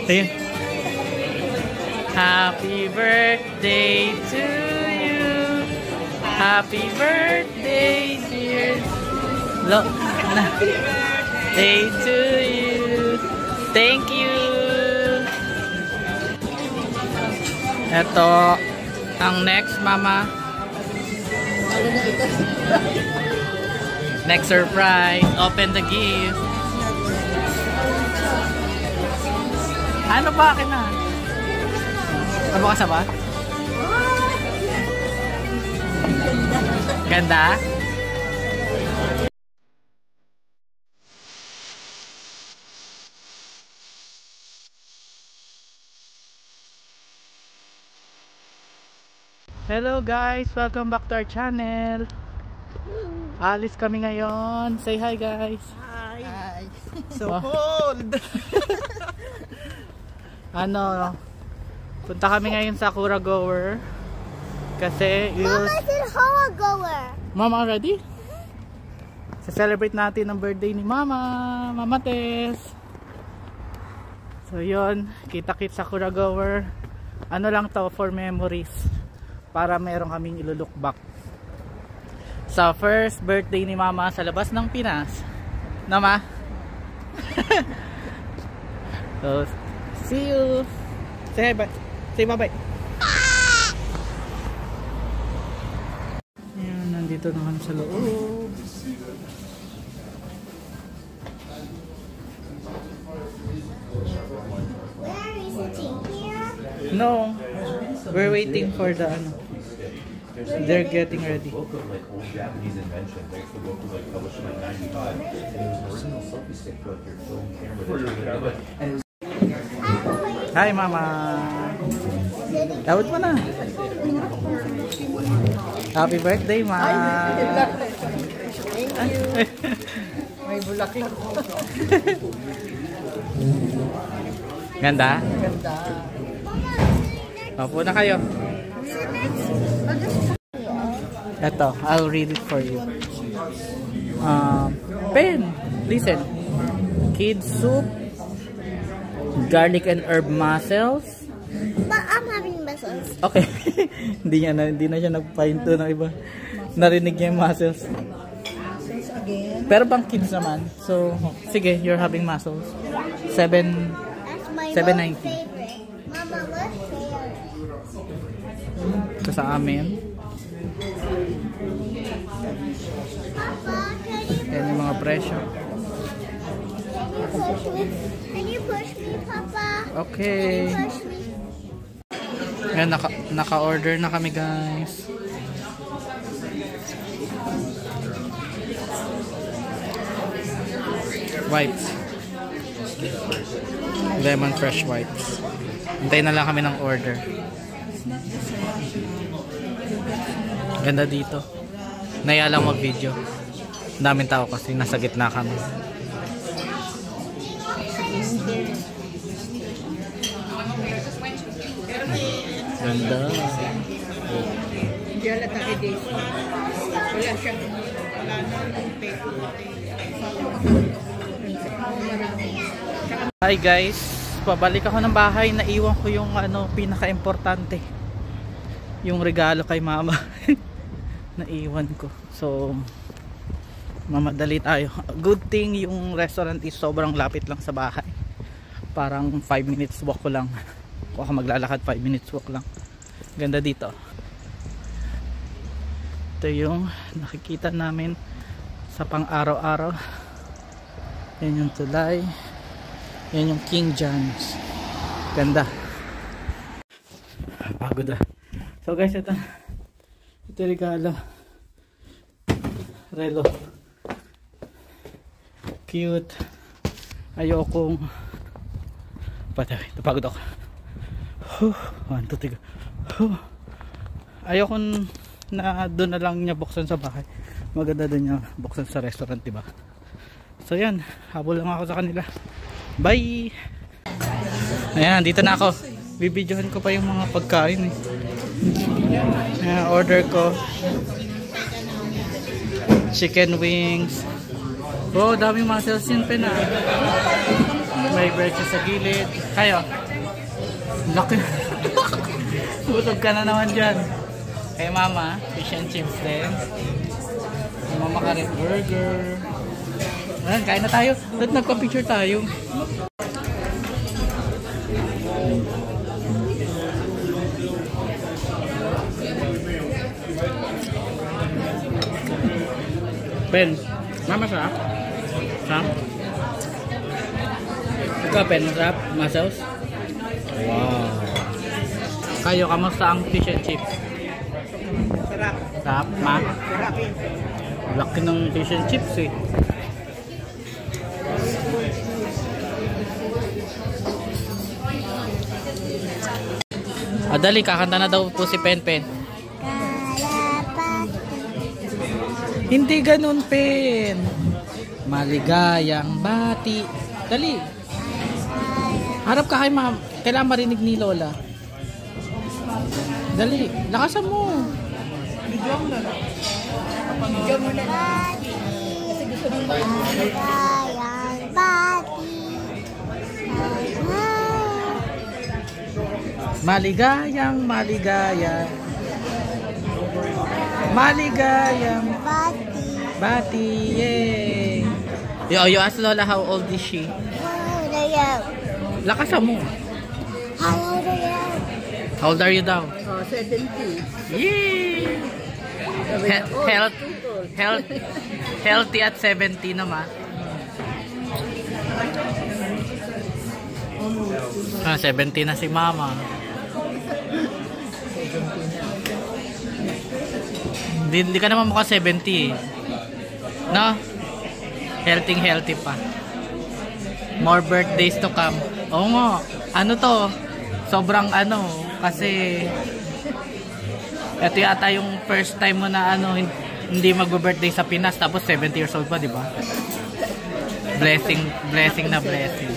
Ayun. Happy birthday to you. Happy birthday, dear. Happy birthday to you. Thank you. Ito ang next, mama. Next surprise. Open the gift. Ano ba akin na? Ano ka sa ba? Ganda? Hello guys, welcome back to our channel. Alis kami ngayon. Say hi guys. Hi. Hi. So cold. Ano, punta kami ngayon sa Sakura Goer kasi Mama said Hoa Goer. Mama ready? Sa-celebrate natin ang birthday ni Mama, Mama Tess. So yun, kita-kit sa Sakura Goer. Ano lang to, for memories, para meron kaming ilulook back sa first birthday ni Mama sa labas ng Pinas. Nama? So, see you. Say bye. Say bye-bye. Ayan, nandito na kami sa loob. Where are you sitting here? No, we're waiting for the ano. They're getting ready. Book of like old Japanese invention. Like the book was like published in like 95, and it was an original selfie stick for like your film camera. And it was Hi Mama. Tawad mo na. Happy birthday, Ma. Thank you. May bulaklak. Ganda? Ganda. Opo na kayo. Ito, I'll read it for you. Pen, listen. Kid soup, garlic and herb mussels. But I'm having mussels. Okay. hindi na siya nagpahinto ng iba. Narinig niya yung mussels. Pero pang kids naman. So, sige, you're having mussels. That's my most $7.90. favorite. Mama, what's favorite? Ito sa amin. Papa, Yan yung mga presyo. can you push me, Papa? Okay. Can you push me? Ayan, naka-order na kami guys. Wipes. Lemon fresh wipes. Hintayin na lang kami ng order. Ganda dito. Naya lang mag-video. Daming tao kasi nasa gitna kami. Ganda. Hindi alata kay Daisy. Wala siyang Hi guys, pabalik ako ng bahay. Naiwan ko yung pinaka-importante, yung regalo kay Mama. Naiwan ko. So mamadali tayo. Good thing yung restaurant is sobrang lapit lang sa bahay. Parang 5 minutes walk ko lang. Kung ako maglalakad 5 minutes walk lang. Ganda dito. Ito yung nakikita namin sa pang araw-araw. Yan yung tulay. Yan yung King John's. Ganda. Pagod ah. So guys, ito regalo. Relo. Cute. Ayokong pagod ako. 1, 2, 3. Ayokong na doon na lang niya buksan sa bahay. Maganda doon niya buksan sa restaurant, diba? So yan, habol lang ako sa kanila. Bye! Ayan, dito na ako. Bibidyohan ko pa yung mga pagkain eh. Ayan, order ko chicken wings. Oh, daming mussels yun, Pena. May bread sa gilid. Kayo? Laki. Butog ka na naman dyan. Kay mama, fish and chips din. Kay mama ka rin burger. Ayan, kain na tayo. Ba't nagpa-picture tayo? Pen, mama sarap? Sarap? Ikaw, Pen, masarap? Masaus? Wow. Kayo, kamusta ang fish and chips? Sarap. Sarap, ma? Sarap eh. Laki ng fish and chips eh. Dali, kakanta na daw po si Pen Pen. Hindi ganun, Pen. Maligayang bati. Dali. Harap ka kay ma'am. Kailangan marinig ni Lola. Dali. Lakasan mo. Video mo na. Video mo na. Kasi gusto mong Maligayang bati. Maligayang maligaya. Maligayang Bati. bati. Yay. You ask Lola how old is she? How old are you? Lakasan mo. How old are you? How old are you daw? 70. Yay! Healthy at 70 naman. 70 na si mama. Hindi ka naman mukha 70 eh. No? Healthy pa. More birthdays to come. Oo nga. Ano to? Sobrang ano. Kasi ito yata yung first time mo na ano hindi mag-birthday sa Pinas tapos 70 years old pa, di ba? Blessing na blessing.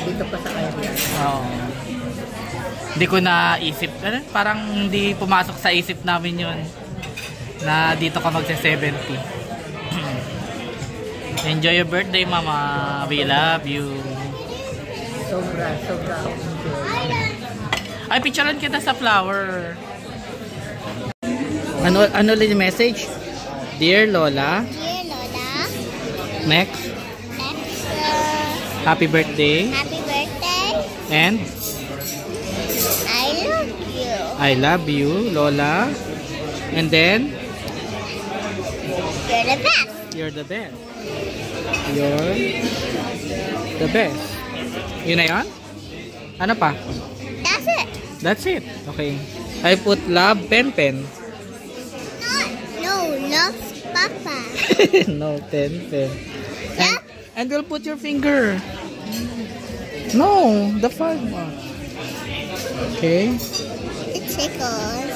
Dito pa sa kanya. Oo. Hindi ko naisip. Parang hindi pumasok sa isip namin yun na dito ka magsa-70. Enjoy your birthday, mama. We love you. Sobra. Ay, picturean kita sa flower. Ano ulit yung message? Dear Lola. Dear Lola. Next. Next. Happy birthday. Happy birthday. And I love you. I love you, Lola. And then You're the best. you're the best. You're the best. Yun na yun? Ano pa? That's it. That's it. Okay. I put love Pen Pen. No, love Papa. No, Pen Pen. Yeah? And we'll put your finger. No, the fun one. Okay. It tickles.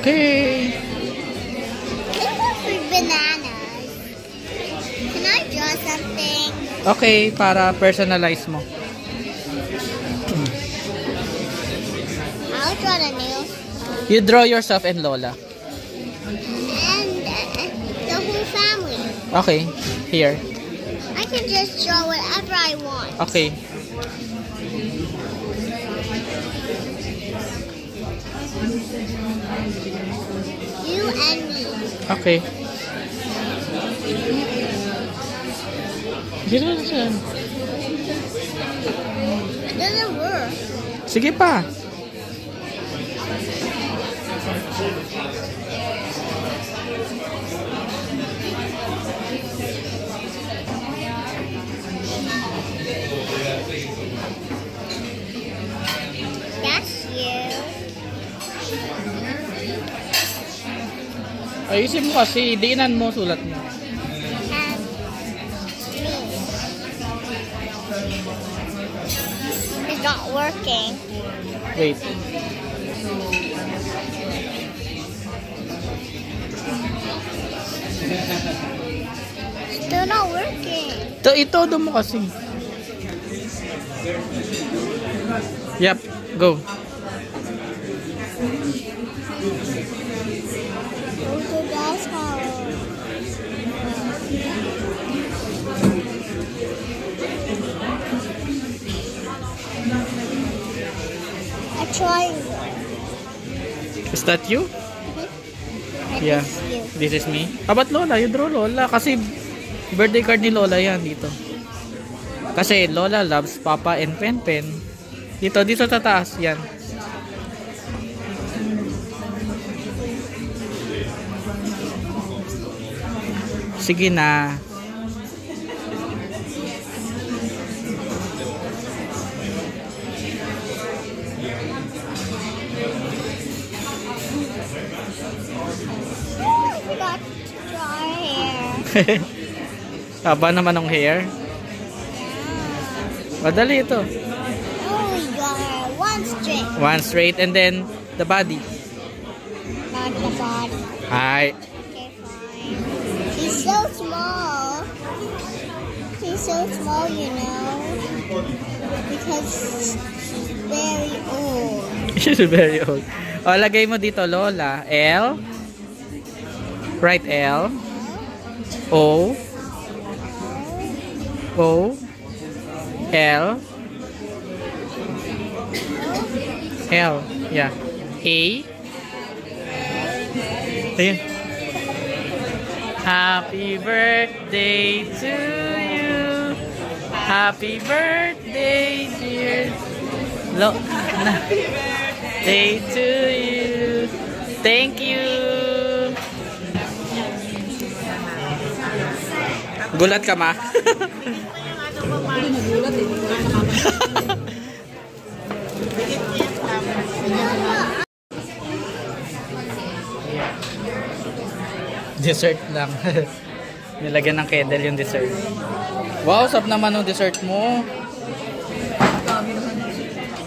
Okay. Can you go for bananas? Can I draw something? Okay, para personalize mo. I'll draw the nails. You draw yourself and Lola. And the whole family. Okay. Here. I can just draw whatever I want. Okay. You and me. Okay. Gino na siya. It doesn't work. Sige pa. That's you. Ayusin mo kasi. Diinan mo sulat mo. And me. It's not working. Wait. Still not working. Ito mo kasi. Yep. Go. Is that you? That Yeah. is you. This is me. How about Lola? You draw Lola. Kasi birthday card ni Lola yan dito. Kasi Lola loves Papa and Pen Pen. Dito sa taas. Yan. Sige na. I forgot to draw our hair. Haba naman ng hair. Madali ito. Oh, we got her one straight. One straight and then the body. Not the body. Hi. Okay, fine. He's so small. He's so small, you know. Because he's very old. She's very old. O, lagay mo dito, Lola. L. Right L. O. O. L. L. Yeah. A. Ayun. Happy birthday to you. Happy birthday, dear. Birthday to you. Thank you. Gulat ka, ma? Dessert lang. Nilagyan ng candle yung dessert. Wow, sarap naman yung dessert mo.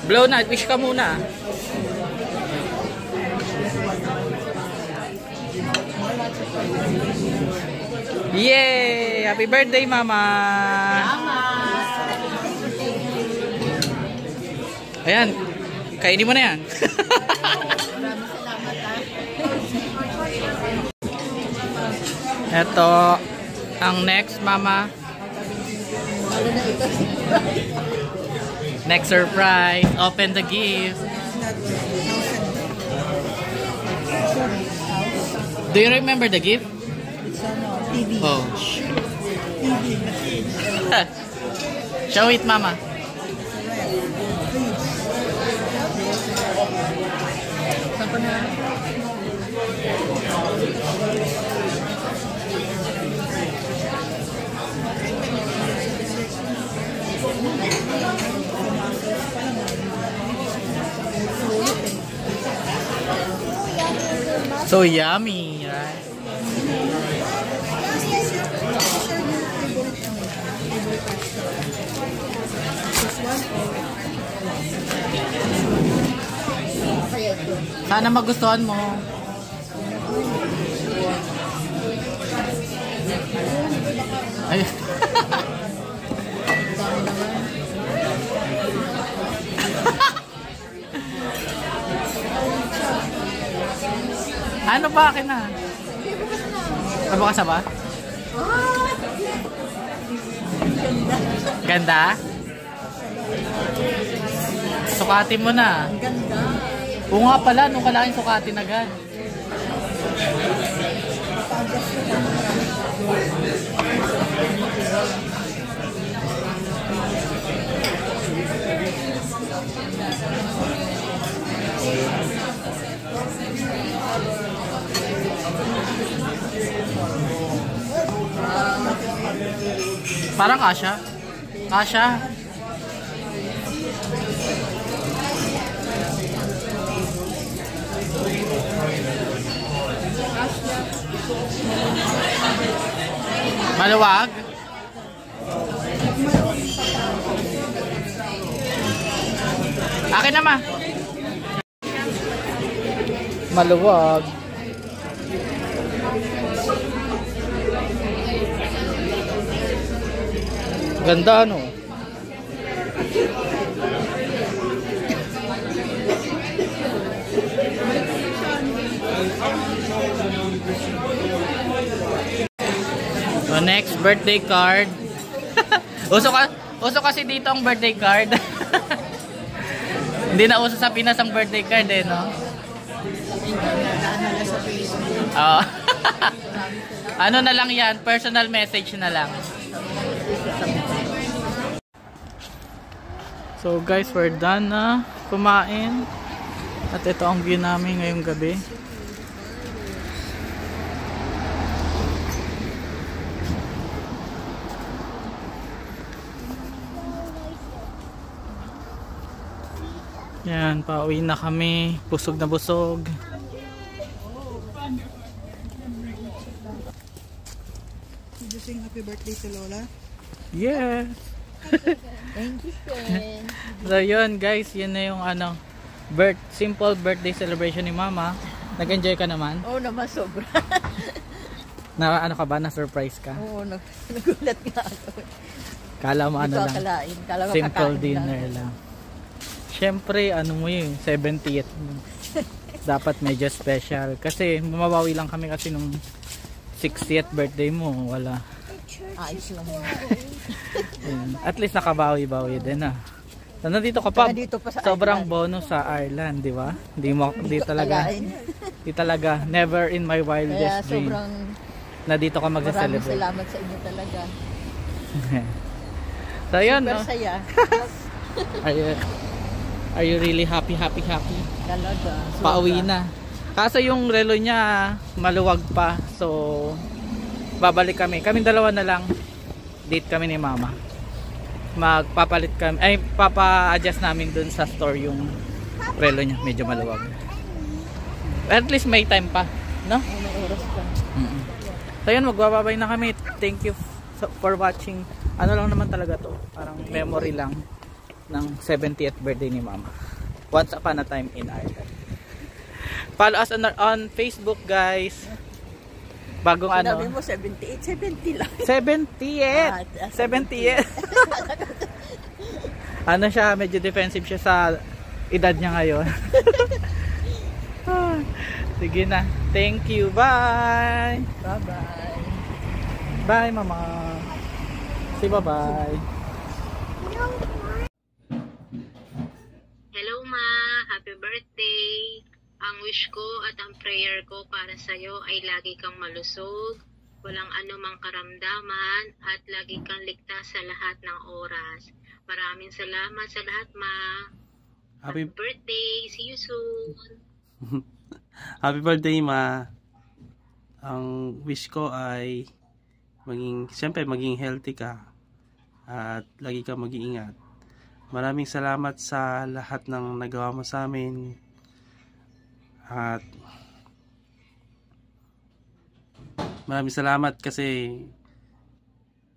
Blow na, wish ka muna. Yay! Happy birthday, Mama! Ayan, kainin mo na yan. Ito, ang next, Mama. Next surprise. Open the gift. Do you remember the gift? TV. Oh. Show it, Mama. Saan pa na? So yummy, right? Sana magustuhan mo. Ay. Ano ba akin na? Bukas na ba? Ganda? Sukatin mo na. Ang ganda. Oo nga pala, nung kalaking sukatin agad. Parang kasha. Kasha. Maluwag. Akin na, ma. Maluwag. Ganda, no? So, next, birthday card. Uso kasi dito ang birthday card. Hindi na uso sa Pinas ang birthday card, eh, no? Oo. Ano na lang yan, personal message na lang. So guys, we're done na kumain. At ito ang view namin ngayong gabi. Yan, pauwi na kami. Busog na busog. Did you sing happy birthday to Lola? Yes! Thank you, friend. So yun guys, yun na yung ano, simple birthday celebration ni Mama. Nag-enjoy ka naman? Oo naman, sobra. Na ano ka ba? Na-surprise ka? Oo, nagulat nga ako. Kala mo ano lang? Akalain. Kala mo Simple kakain dinner lang. Siyempre, ano mo yun, 70th. Dapat medyo special. Kasi mabawi lang kami kasi nung 60th birthday mo, wala. Ayos lang. At least nakabawi-bawi din ah. So, nandito ka pa, Dito pa sa sobrang Ireland. bonus sa Ireland, di ba? Di talaga, never in my Kaya wildest dream sobrang na dito ka maraming mag-celebrate. salamat sa inyo talaga. So yun, Super no? saya. Are you really happy? Talaga. sobra. Pauwi na. Kaso yung relo niya maluwag pa. So babalik kami. Kaming dalawa na lang. Date kami ni Mama. Magpapalit kami. Ay, papa-adjust namin dun sa store yung relo niya. Medyo maluwag. At least may time pa, no? May oras pa. So yun, magbababay na kami. Thank you for watching. Ano lang naman talaga to. Parang memory lang ng 70th birthday ni Mama. Once upon a time in Ireland. Follow us on Facebook, guys. Bagong Sinabi ano? mo 78, 70 lang. 70th! 70th! Ano siya, medyo defensive siya sa edad niya ngayon. Sige na. Thank you. Bye! Bye-bye. Bye, Mama. Say bye-bye. Hello Ma, happy birthday! Ang wish ko at ang prayer ko para sa'yo ay lagi kang malusog, walang anumang karamdaman at lagi kang ligtas sa lahat ng oras. Maraming salamat sa lahat Ma. Happy birthday! See you soon! Happy birthday, Ma. Ang wish ko ay siyempre maging healthy ka at lagi kang mag-iingat. Maraming salamat sa lahat ng nagawa mo sa amin. At maraming salamat kasi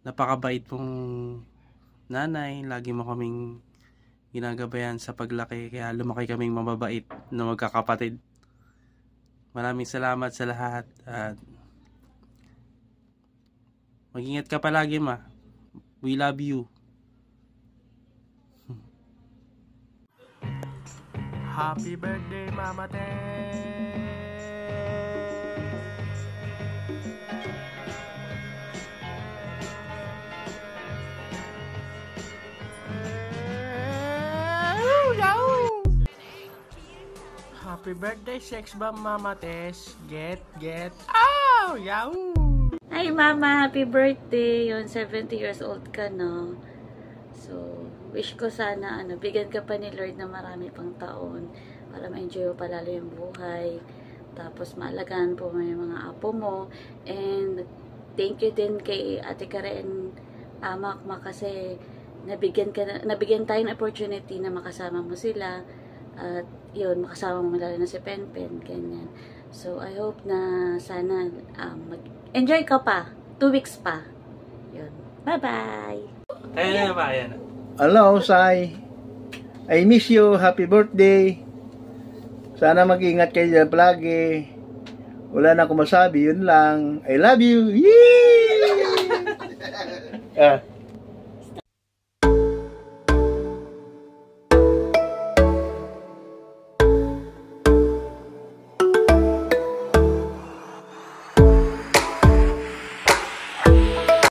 napakabait mong nanay. Lagi mo kaming ginagabayan sa paglaki. Kaya lumaki kaming mababait na magkakapatid. Maraming salamat sa lahat. At mag-ingat ka palagi, Ma. We love you. Happy birthday, Mama Te! Happy birthday, Sex Bomb Mama Tess! Get! Oh! Yahoo! Hi Mama! Happy birthday! Yun, 70 years old ka na. So, wish ko sana, bigyan ka pa ni Lord na marami pang taon para ma-enjoy mo palalo yung buhay. Tapos, maalagaan po mo yung mga apo mo. And, thank you din kay Ate Karen Makma kasi nabigyan tayo ng opportunity na makasama mo sila. At, yun, makasama mo lalo na si Penpen, ganyan. So, I hope na sana mag-enjoy ka pa. 2 weeks pa. Yun. Bye-bye! Ayan na ba? Ayan na. Hello, Sai. I miss you. Happy birthday. Sana mag-ingat kayo dyan palagi. Wala na akong masabi. Yun lang. I love you. Yee!